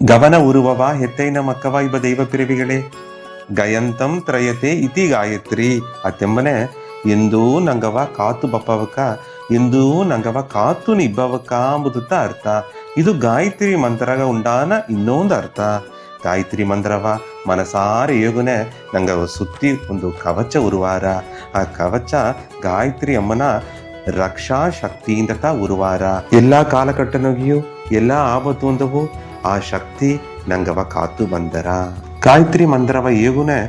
ಗವನ ಉರುವವ ಹೆತ್ತೈನ ಮಕ್ಕವ ಇಬ್ಬ ದೈವ ಪಿರವಿಗಳೇ ಗಯಂತಂ ತ್ರಯತೆ ಇತಿ ಗಾಯತ್ರಿ ಅತ್ತೆಂಬನೆ ಎಂದೂ ನಂಗವ ಕಾತು ಬಪ್ಪವಕ ಎಂದೂ ನಂಗವ ಕಾತು ನಿಬ್ಬವಕ ಅಂಬುದುತ್ತ ಅರ್ಥ. ಇದು ಗಾಯತ್ರಿ ಮಂತ್ರಗ ಉಂಡಾನ ಇನ್ನೊಂದು ಅರ್ಥ. ಗಾಯತ್ರಿ ಮಂತ್ರವ ಮನಸಾರ ಏಗುನೆ ನಂಗ ಸುತ್ತಿ ಒಂದು ಕವಚ ಉರುವಾರ. ಆ ಕವಚ ಗಾಯತ್ರಿ ಅಮ್ಮನ ರಕ್ಷಾ ಶಕ್ತಿಯಿಂದ ಉರುವಾರ. ಎಲ್ಲಾ ಕಾಲಘಟ್ಟನಗಿಯೂ ಎಲ್ಲಾ ಆಪತ್ತು ಅಂದವು ಆ ಶಕ್ತಿ ನಂಗವ ಕಾತು ಬಂದರ. ಗಾಯತ್ರಿ ಮಂತ್ರವ ಏಗುನೆ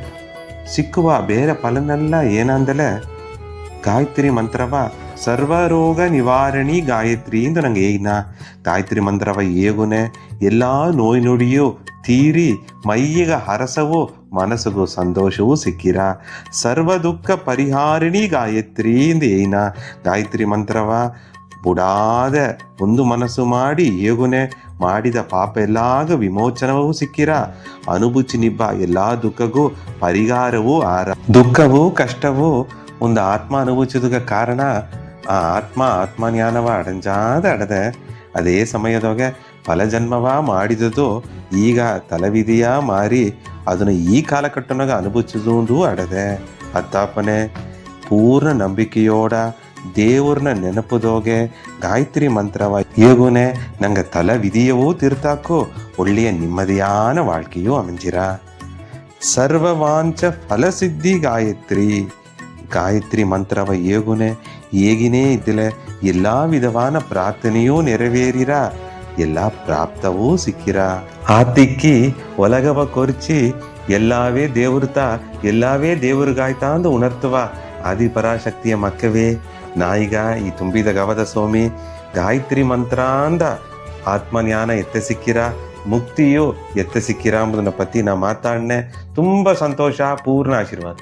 ಸಿಕ್ಕುವ ಬೇರೆ ಫಲನೆಲ್ಲ ಏನಂದಲೆ ಗಾಯತ್ರಿ ಮಂತ್ರವ ಸರ್ವರೋಗ ನಿವಾರಣಿ ಗಾಯತ್ರಿ ಎಂದು ನಂಗೆ ಏನ. ಗಾಯತ್ರಿ ಮಂತ್ರವ ಏಗುನೆ ಎಲ್ಲಾ ನೋಯ್ ನುಡಿಯೂ ತೀರಿ ಮೈಯಿಗ ಹರಸವೂ ಮನಸ್ಸಿಗೂ ಸಂತೋಷವೂ ಸಿಕ್ಕಿರ. ಸರ್ವ ದುಃಖ ಪರಿಹಾರಿಣಿ ಗಾಯತ್ರಿ ಎಂದು ಏನ. ಗಾಯತ್ರಿ ಮಂತ್ರವ ಬುಡಾದ ಒಂದು ಮನಸ್ಸು ಮಾಡಿ ಏಗುನೆ ಮಾಡಿದ ಪಾಪ ಎಲ್ಲಾಗ ವಿಮೋಚನವೂ ಸಿಕ್ಕಿರ. ಅನುಭೂಚಿ ನಿಬ್ಬ ಎಲ್ಲಾ ದುಃಖಗೂ ಪರಿಹಾರವೂ ಆರ. ದುಃಖವೂ ಕಷ್ಟವೂ ಒಂದು ಆತ್ಮ ಅನುಭವಿಸಿದ ಕಾರಣ ಆ ಆತ್ಮಜ್ಞಾನವ ಅಡಂಜಾದ ಅಡದೆ ಅದೇ ಸಮಯದೊಗೆ ಫಲಜನ್ಮವ ಮಾಡಿದುದು ಈಗ ತಲೆವಿಧಿಯ ಮಾರಿ ಅದನ್ನು ಈ ಕಾಲಘಟ್ಟನಾಗ ಅನುಭವಿಸುವುದು ಅಡದೆ. ಅತ್ತಾಪನೆ ಪೂರ್ಣ ನಂಬಿಕೆಯೋಡ ದೇವ್ರನ್ನ ನೆನಪುದೋಗೆ ಗಾಯತ್ರಿ ಮಂತ್ರವ ಏಗುನೆ ನಂಗೆ ತಲೆ ವಿಧಿಯವೂ ತೀರ್ತಾಕೋ ಒಳ್ಳೆಯ ನಿಮ್ಮದಿಯಾನ வாழ்க்கைಯೂ ಅಮಂಜಿರ. ಸರ್ವವಾಂಚ ಫಲಸಿದ್ಧಿ ಗಾಯತ್ರಿ. ಗಾಯತ್ರಿ ಮಂತ್ರವ ಏಗುನೆ ಏಗಿನೇ ಇದ್ದಲೆ ಎಲ್ಲಾ ವಿಧವಾನ ಪ್ರಾರ್ಥನೆಯೂ ನೆರವೇರಿರ. ಎಲ್ಲಾ ಪ್ರಾಪ್ತವೂ ಸಿಕ್ಕಿರ. ಆತಿಕ್ಕಿ ಒಲಗವ ಕೊರ್ಚಿ ಎಲ್ಲಾವೇ ದೇವ್ರತ ಎಲ್ಲಾವೇ ದೇವ್ರಿಗಾಯ್ತಾ ಅಂದು ಉಣರ್ತವ ಆದಿಪರಾಶಕ್ತಿಯ ಮಕ್ಕವೇ ನಾಯಿಗ ಈ ತುಂಬಿದ ಗವದ ಸ್ವಾಮಿ ಗಾಯತ್ರಿ ಮಂತ್ರ ಅಂದ ಆತ್ಮಜ್ಞಾನ ಎತ್ತೆ ಸಿಕ್ಕಿರ, ಮುಕ್ತಿಯು ಎತ್ತೆ ಸಿಕ್ಕಿರ ಎಂಬುದನ್ನ ಪತಿ ನಾ ಮಾತಾಡ್ನೆ. ತುಂಬ ಸಂತೋಷ, ಪೂರ್ಣ ಆಶೀರ್ವಾದ.